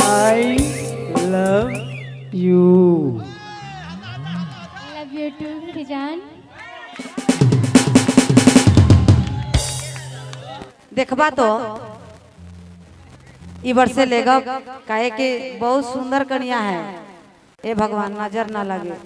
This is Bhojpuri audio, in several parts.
I love you. Love you too Rijan. देखबा तो ई वर्ष से लेगा काहे कि बहुत सुंदर कन्या है। ए भगवान नजर ना लगे।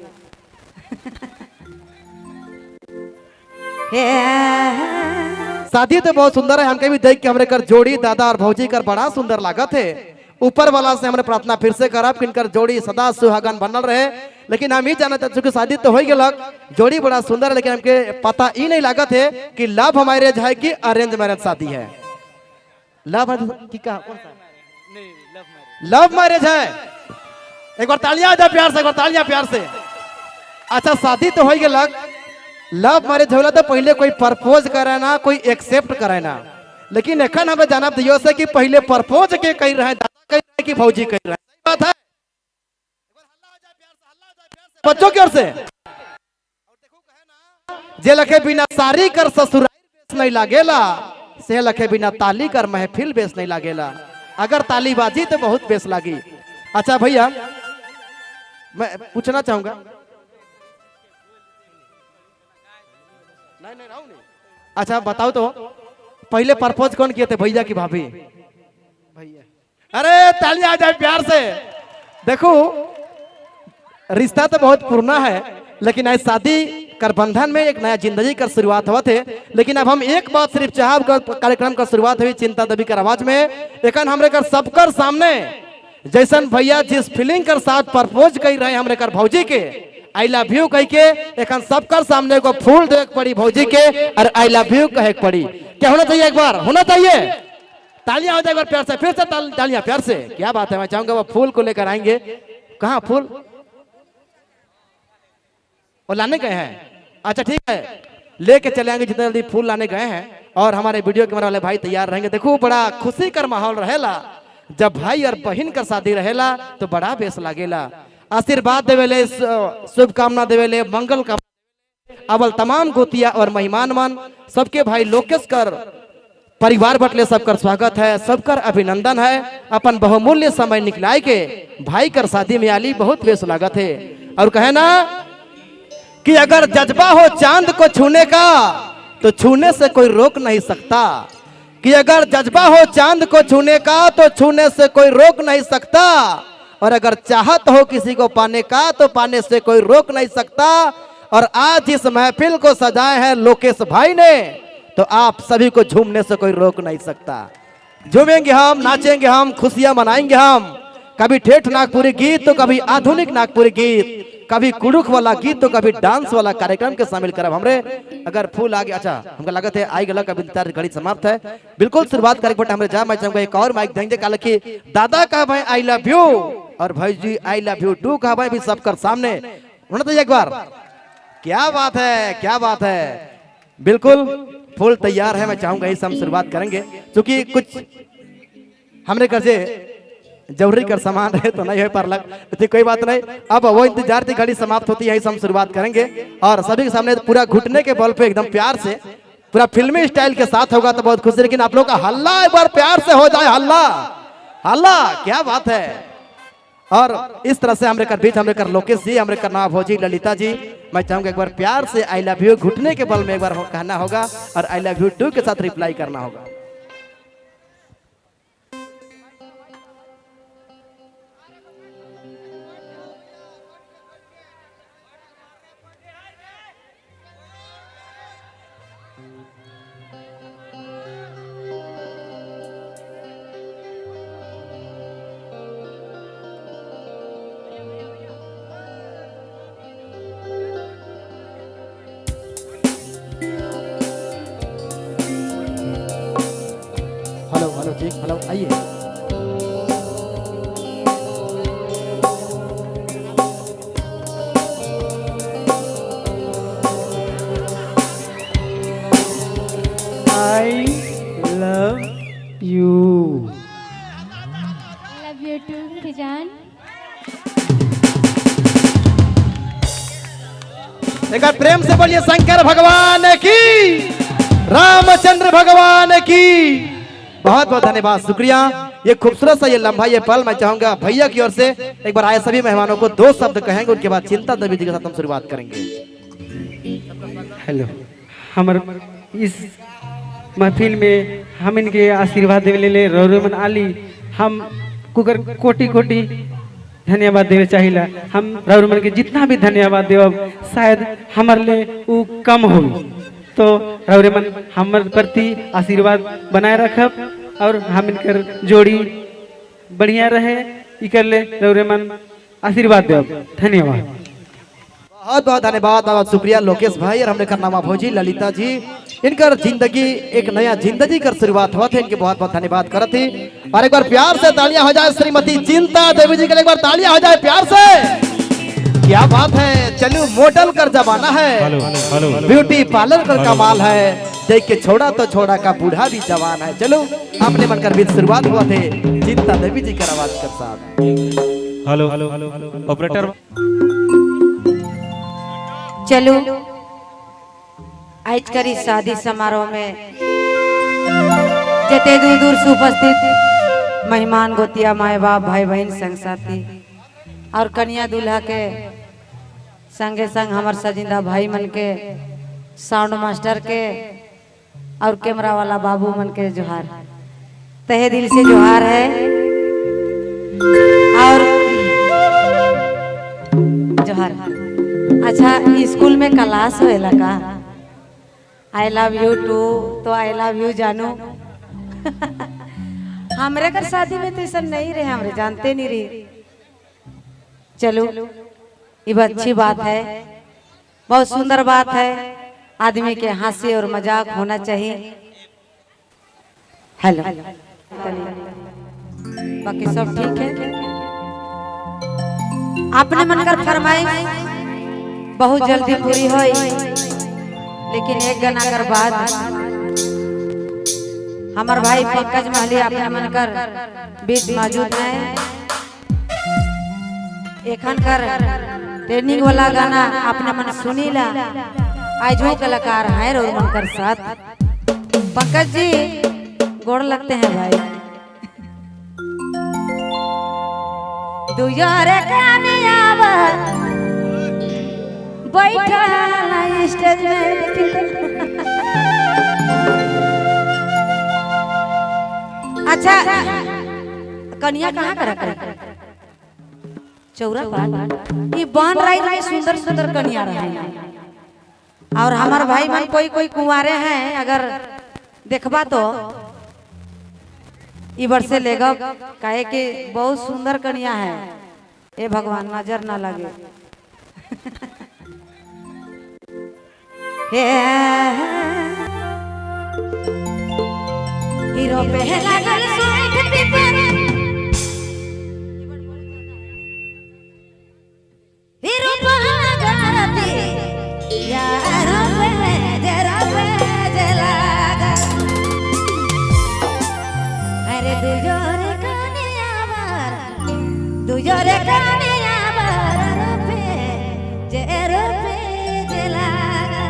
शादी तो बहुत सुंदर है। हमके भी देख के हमरे कर जोड़ी दादा और भौजी कर बड़ा सुंदर लागत है। ऊपर वाला से हमने प्रार्थना फिर से करब कि इनकर जोड़ी सदा सुहागन बनल रहे। लेकिन हम ही जानते हैं चूंकि शादी तो हो गलक, जोड़ी बड़ा सुंदर है, लेकिन हमके पता ही नहीं लागत है कि लव मैरिज है कि अरेंज मैरिज शादी है। लव की कहा कौन सा? लव मैरिज है। एक बार तालियां आ जाए प्यार से, एक बार तालियां प्यार से। अच्छा शादी तो हो गलक, लव मैरिज होला तो पहले कोई प्रपोज करे ना, कोई एक्सेप्ट करे ना। लेकिन एखन हमें जाना दियो से कि पहले प्रपोज के कह रहे दादा कह रहे कि भौजी कह रहे। सही बात है। बच्चों की ओर से जे लखे बिना सारी कर ससुराल बेस नहीं लागेला, से लखे बिना ताली कर महफिल बेस नहीं लागेला। अगर ताली बाजी तो बहुत बेस लागी। अच्छा भैया मैं पूछना चाहूंगा, नहीं अच्छा बताओ तो पहले प्रपोज कौन किए थे, भैया की भाभी? भैया। अरे तालियां आ जाए प्यार से। देखो रिश्ता तो बहुत पुराना है, लेकिन आज शादी कर बंधन में एक नया जिंदगी का शुरुआत हुआ थे। लेकिन अब हम एक बात सिर्फ चाहब कार्यक्रम का शुरुआत हुई चिंता देवी कर आवाज में। एक हमरे कर सबकर सामने जैसन भैया जिस फीलिंग कर साथ प्रपोज कर रहे हमरे कर भौजी के आई लव यू कह के एक सबकर सामने को फूल दे पड़ी भौजी के और आई लव यू कहे पड़ी। क्या होना चाहिए? एक बार होना चाहिए। तालियां हो जाए एक बार प्यार से, फिर से तालियां प्यार से। क्या बात है। मैं चाहूंगा वो फूल को लेकर आएंगे। कहाँ फूल? और लाने गए हैं। अच्छा ठीक है, लेके चले आएंगे जितने जल्दी फूल लाने गए हैं। और हमारे वीडियो कैमरा वाले भाई तैयार रहेंगे। देखो बड़ा खुशी कर माहौल रहेला जब भाई और बहन का शादी रहेला तो बड़ा बेस लागेला। आशीर्वाद देवेले, शुभकामना देवेले, मंगल का अवल तमाम गोतिया और मेहमान मन सबके भाई लोकेश कर परिवार बटले सबकर स्वागत है, सबकर अभिनंदन है। अपन बहुमूल्य समय निकलाए के भाई कर शादी में आली बहुत बेस लागत है। और कहे ना कि अगर जज्बा हो चांद को छूने का तो छूने से कोई रोक नहीं सकता। कि अगर जज्बा हो चांद को छूने का तो छूने से कोई रोक नहीं सकता। और अगर चाहत हो किसी को पाने का तो पाने से कोई रोक नहीं सकता। और आज इस महफिल को सजाए हैं लोकेश भाई ने, तो आप सभी को झूमने से कोई रोक नहीं सकता। झूमेंगे हम, नाचेंगे हम, खुशियां मनाएंगे हम। कभी ठेठ नागपुरी गीत तो कभी आधुनिक नागपुरी गीत, कभी कुड़ुक वाला गीत तो कभी डांस वाला कार्यक्रम के शामिल करब हमरे। अगर फूल आ गया, अच्छा हमको लागत है आई गलक, अभी घड़ी समाप्त है। बिल्कुल शुरुआत करे बट हमरे जा मैं चाहूंगा एक और माइक देंगे काल की दादा कहा भाई आई लव यू और भाई जी आई लव यू टू कहा भाई भी सबकर सामने होना चाहिए एक बार। क्या बात है, क्या बात है। बिल्कुल फूल तैयार है। मैं चाहूंगा इस हम शुरुआत करेंगे क्योंकि कुछ हमरे कर जे जरूरी कर सामान है तो नहीं है पर लग तो कोई बात नहीं। अब वो इंतजार थी, घड़ी समाप्त होती है, हम शुरुआत करेंगे। और सभी के सामने पूरा घुटने के बल पे एकदम प्यार से पूरा फिल्मी स्टाइल के साथ होगा तो बहुत खुशी। लेकिन आप लोग का हल्ला एक बार प्यार से हो जाए, हल्ला हल्ला। क्या बात है। और इस तरह से हमरे कर बीच हमरे कर लोकेश जी, हमरे कर नाम भौजी ललिता जी। मैं चाहूंगा एक बार प्यार से आई लव यू घुटने के बल में एक बार कहना होगा और आई लव यू टू के साथ रिप्लाई करना होगा। हेलो जी, हेलो आइए। I love you. Love you too Rijan. एक बार प्रेम से बोलिए शंकर भगवान की, रामचंद्र भगवान की। बहुत बहुत धन्यवाद, शुक्रिया। ये खूबसूरत सा ये लम्हा ये पल मैं चाहूंगा भैया की ओर से एक बार आए सभी मेहमानों को 2 शब्द कहेंगे, उनके बाद चिंता देवी जी के साथ हम शुरुआत करेंगे। हेलो, हमार इस महफिल में हम इनके आशीर्वाद देवे ले रौरमन आली हम कुकर कोटि कोटि धन्यवाद देवे चाहिला। हम रौरमन के जितना भी धन्यवाद देव शायद हमारे लिए वो कम हो, तो रौरमन हमारे प्रति आशीर्वाद बनाए रखब और हम इनकर जोड़ी बढ़िया रहे इकर ले रौरमन आशीर्वाद देव। धन्यवाद। बहुत बहुत धन्यवाद, बहुत शुक्रिया लोकेश भाई और हमने करनामा भौजी ललिता जी, इनकर जिंदगी एक नया जिंदगी कर शुरुआत हुआ थे, इनके बहुत बहुत धन्यवाद करते। और एक बार प्यार से तालियां हो जाए श्रीमती चिंता देवी जी के लिए, एक बार तालियां हो जाए प्यार से। क्या बात है, चलो मॉडल कर जमाना है, ब्यूटी पार्लर कर कमाल है, देख के छोड़ा तो छोड़ा का बूढ़ा भी जवान है। चलो आपने बनकर भी शुरुआत हुआ थे चिंता देवी जी का आवाज कर साथ। हेलो ऑपरेटर, चलो आज करी शादी समारोह में जते दूर दूर से उपस्थित मेहमान गोतिया माए बाप भाई बहन संग साथी और कन्या दूल्हा के संगे संग हमार सजिंदा भाई मन के, साउंड मास्टर के और कैमरा वाला बाबू मन के जोहार, तहे दिल से जोहार है। और जोहार। अच्छा, स्कूल में क्लास होएला का आई लव यू टू, तो आई लव यू जानू। हमरे घर शादी में तो ऐसा नहीं रहे, हमरे जानते नहीं रही। चलो ये अच्छी बात है, बहुत सुंदर बात है, आदमी के हंसी और मजाक होना चाहिए। हेलो, बाकी सब ठीक है। आपने मन कर फरमाइश बहुत जल्दी पूरी होई, लेकिन एक गाना कर बाद हमार भाई पंकज महली अपने मन कर बीच मौजूद है। एखन कर ट्रेनिंग वाला गाना अपने मन सुनीला, आज वो कलाकार है और मन कर साथ। पंकज जी गोड़ लगते हैं भाई। दुयारे कामयाब बैठा स्टेज में। अच्छा, कन्या कहाँ करा करे? चौरा पर ये बन रही है, सुंदर सुंदर कन्या रहे। और हमार भाई मन कोई कोई कुंवारे हैं, अगर देखबा तो ई बार से लेगा, काहे कि बहुत सुंदर कन्या है। ए भगवान नजर ना लगे। हीरो पे लागल सोइठ पेपर, हीरो पहागरती यार पे जरा पे जलागा। अरे दुजोरे कामयाबर, दुजोरे कामयाबर पे जरा पे जलागा।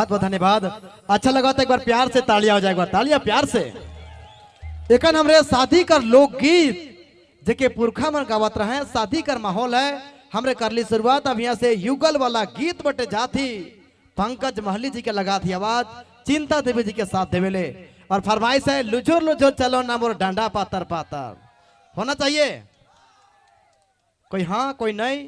बहुत बहुत धन्यवाद। अच्छा लगा तो एक बार प्यार से तालियां हो जाए, एक बार तालियां प्यार से। एकन हमरे शादी कर लोकगीत जेके पुरखा मन गावत रहे, शादी कर माहौल है। हमरे कर ली शुरुआत अब यहाँ से युगल वाला गीत बटे जाती पंकज महली जी के लगा थी आवाज, चिंता देवी जी के साथ देवेले और फरमाइश है लुझुर लुझुर चलो ना मोर डांडा पातर पातर। होना चाहिए कोई हाँ कोई नहीं।